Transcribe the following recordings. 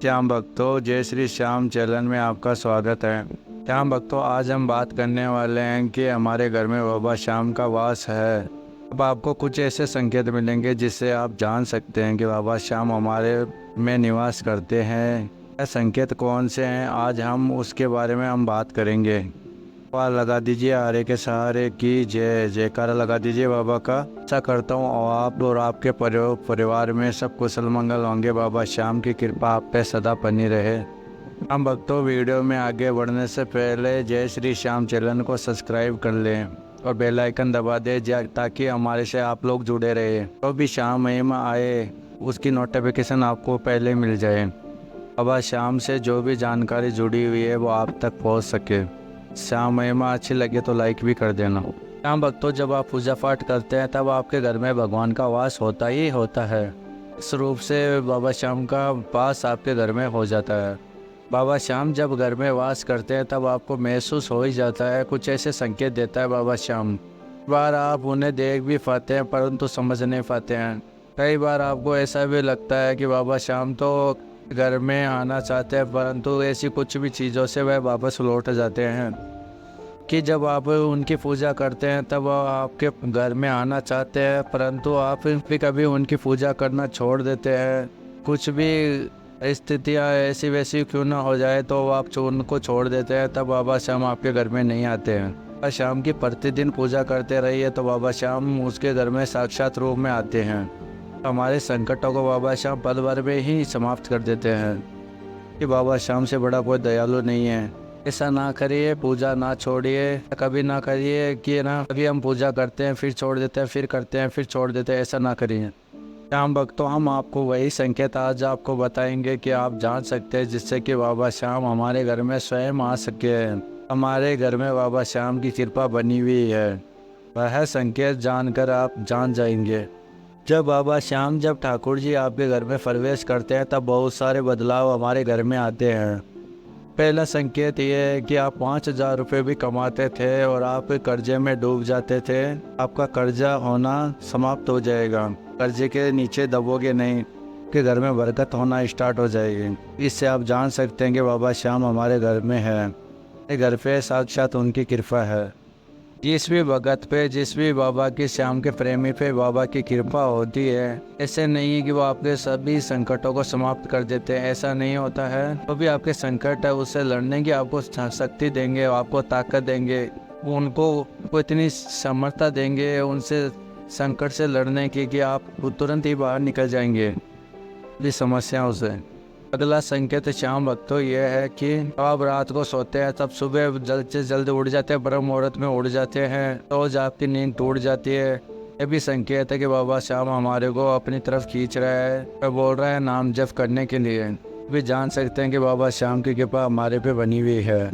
श्याम भक्तों, जय श्री श्याम चैनल में आपका स्वागत है। श्याम भक्तों, आज हम बात करने वाले हैं कि हमारे घर में बाबा श्याम का वास है। अब आपको कुछ ऐसे संकेत मिलेंगे जिससे आप जान सकते हैं कि बाबा श्याम हमारे में निवास करते हैं। यह संकेत कौन से हैं, आज हम उसके बारे में बात करेंगे। पार लगा दीजिए, आरे के सहारे की जय जयकारा लगा दीजिए बाबा का। ऐसा करता हूँ और आप और आपके परिवार में सब कुशल मंगल होंगे। बाबा श्याम की कृपा आप पे सदा बनी रहे। हम भक्तों, वीडियो में आगे बढ़ने से पहले जय श्री श्याम चैनल को सब्सक्राइब कर लें और बेल आइकन दबा दें ताकि हमारे से आप लोग जुड़े रहे। तो भी श्याम महिमा आए उसकी नोटिफिकेशन आपको पहले मिल जाए। बाबा श्याम से जो भी जानकारी जुड़ी हुई है वो आप तक पहुँच सके। श्याम महिमा अच्छी लगे तो लाइक भी कर देना। श्याम भक्तों, जब आप पूजा पाठ करते हैं तब आपके घर में भगवान का वास होता ही होता है। इस रूप से बाबा श्याम का वास आपके घर में हो जाता है। बाबा श्याम जब घर में वास करते हैं तब आपको महसूस हो ही जाता है, कुछ ऐसे संकेत देता है बाबा श्याम। बार आप उन्हें देख भी पाते हैं परंतु समझ नहीं पाते हैं। कई बार आपको ऐसा भी लगता है कि बाबा श्याम तो घर में आना चाहते हैं परंतु ऐसी कुछ भी चीज़ों से वह वापस लौट जाते हैं। कि जब आप उनकी पूजा करते हैं तब आपके घर में आना चाहते हैं परंतु आप भी कभी उनकी पूजा करना छोड़ देते हैं। कुछ भी स्थितियाँ ऐसी वैसी क्यों ना हो जाए तो आप उनको छोड़ देते हैं, तब बाबा श्याम आपके घर में नहीं आते हैं। बाबा श्याम की प्रतिदिन पूजा करते रहिए तो बाबा श्याम उसके घर में साक्षात रूप में आते हैं। हमारे संकटों को बाबा श्याम पल भर में ही समाप्त कर देते हैं। कि बाबा श्याम से बड़ा कोई दयालु नहीं है। ऐसा ना करिए, पूजा ना छोड़िए, कभी ना करिए कि ना कभी हम पूजा करते हैं फिर छोड़ देते हैं, फिर करते हैं फिर छोड़ देते हैं, ऐसा ना करिए। श्याम भक्तों, हम आपको वही संकेत आज आपको बताएंगे कि आप जान सकते हैं जिससे कि बाबा श्याम हमारे घर में स्वयं आ सके। हमारे घर में बाबा श्याम की कृपा बनी हुई है। वह संकेत जानकर आप जान जाएंगे। जब ठाकुर जी आपके घर में प्रवेश करते हैं तब बहुत सारे बदलाव हमारे घर में आते हैं। पहला संकेत ये है कि आप 5,000 रुपये भी कमाते थे और आप कर्जे में डूब जाते थे। आपका कर्जा होना समाप्त हो जाएगा। कर्जे के नीचे दबोगे नहीं, कि घर में बरकत होना स्टार्ट हो जाएगी। इससे आप जान सकते हैं कि बाबा श्याम हमारे घर में है। घर पे साक्षात उनकी कृपा है। जिस भी भगत पे, जिस भी बाबा के श्याम के प्रेमी पे बाबा की कृपा होती है, ऐसे नहीं है कि वो आपके सभी संकटों को समाप्त कर देते हैं। ऐसा नहीं होता है। तो भी आपके संकट है उससे लड़ने की आपको शक्ति देंगे, आपको ताकत देंगे, उनको इतनी समर्था देंगे उनसे संकट से लड़ने की कि आप तुरंत ही बाहर निकल जाएंगे इस समस्याओं से। अगला संकेत श्याम भक्तों ये है कि आप रात को सोते हैं तब सुबह जल्द से जल्द उड़ जाते हैं, ब्रह्म मुहूर्त में उड़ जाते हैं, रोज आपकी नींद टूट जाती है। ये भी संकेत है कि बाबा श्याम हमारे को अपनी तरफ खींच रहा है, वह बोल रहा है नाम जप करने के लिए। भी जान सकते हैं कि बाबा श्याम की कृपा हमारे पे बनी हुई है।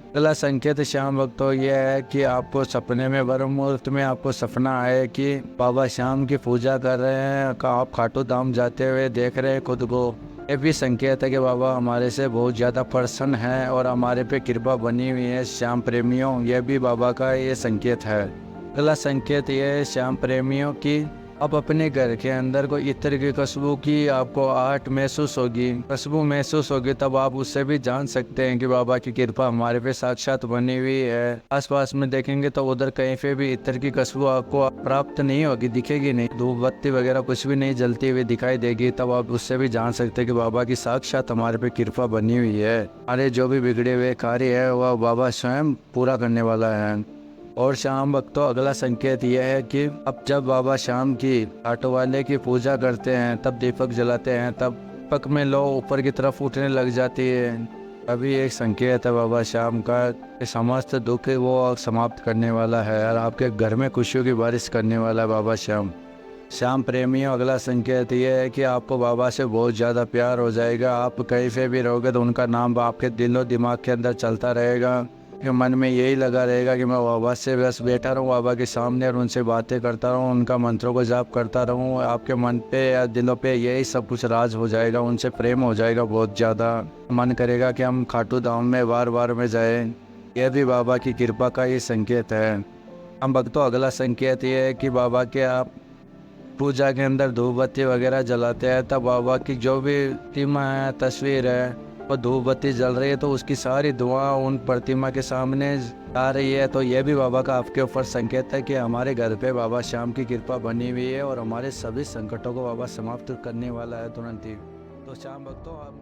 अगला संकेत श्याम भक्तों ये है कि आपको सपने में ब्रह्म मुहूर्त में आपको सपना आए कि बाबा श्याम की पूजा कर रहे हैं, आप खाटू धाम जाते हुए देख रहे हैं खुद को। ये भी संकेत है कि बाबा हमारे से बहुत ज़्यादा प्रसन्न है और हमारे पे कृपा बनी हुई है। श्याम प्रेमियों, यह भी बाबा का ये संकेत है। अगला संकेत ये है श्याम प्रेमियों की आप अपने घर के अंदर को इत्र की खुशबू की आपको आहट महसूस होगी, खुशबू महसूस होगी, तब आप उससे भी जान सकते हैं कि बाबा की कृपा हमारे पे साक्षात बनी हुई है। आसपास में देखेंगे तो उधर कहीं पे भी इत्र की खुशबू आपको प्राप्त नहीं होगी, दिखेगी नहीं, धूप बत्ती वगैरह कुछ भी नहीं जलती हुई दिखाई देगी, तब आप उससे भी जान सकते हैं कि बाबा की साक्षात हमारे पे कृपा बनी हुई है। हमारे जो भी बिगड़े हुए कार्य है वह बाबा स्वयं पूरा करने वाला है। और श्याम भक्तों, अगला संकेत यह है कि अब जब बाबा श्याम की ऑटो वाले की पूजा करते हैं तब दीपक जलाते हैं, तब दीपक में लो ऊपर की तरफ उठने लग जाती है। अभी एक संकेत है बाबा श्याम का कि समस्त दुख वो समाप्त करने वाला है और आपके घर में खुशियों की बारिश करने वाला है बाबा श्याम। श्याम प्रेमियों, अगला संकेत ये है कि आपको बाबा से बहुत ज़्यादा प्यार हो जाएगा। आप कहीं पे भी रहोगे तो उनका नाम आपके दिलो दिमाग के अंदर चलता रहेगा। कि मन में यही लगा रहेगा कि मैं बाबा से बस बैठा रहूँ बाबा के सामने और उनसे बातें करता रहूँ, उनका मंत्रों को जाप करता रहूँ। आपके मन पे या दिलों पे यही सब कुछ राज हो जाएगा, उनसे प्रेम हो जाएगा बहुत ज़्यादा। मन करेगा कि हम खाटू धाम में बार बार में जाएं। यह भी बाबा की कृपा का ही संकेत है। हम भक्तों, अगला संकेत ये है कि बाबा के आप पूजा के अंदर धूप बत्ती वगैरह जलाते हैं, तब बाबा की जो भी प्रतिमा है, तस्वीर है, वो धूप बत्ती जल रही है तो उसकी सारी धुआं उन प्रतिमा के सामने आ रही है। तो ये भी बाबा का आपके ऊपर संकेत है कि हमारे घर पे बाबा श्याम की कृपा बनी हुई है और हमारे सभी संकटों को बाबा समाप्त करने वाला है तुरंत ही। तो श्याम भक्तों, आप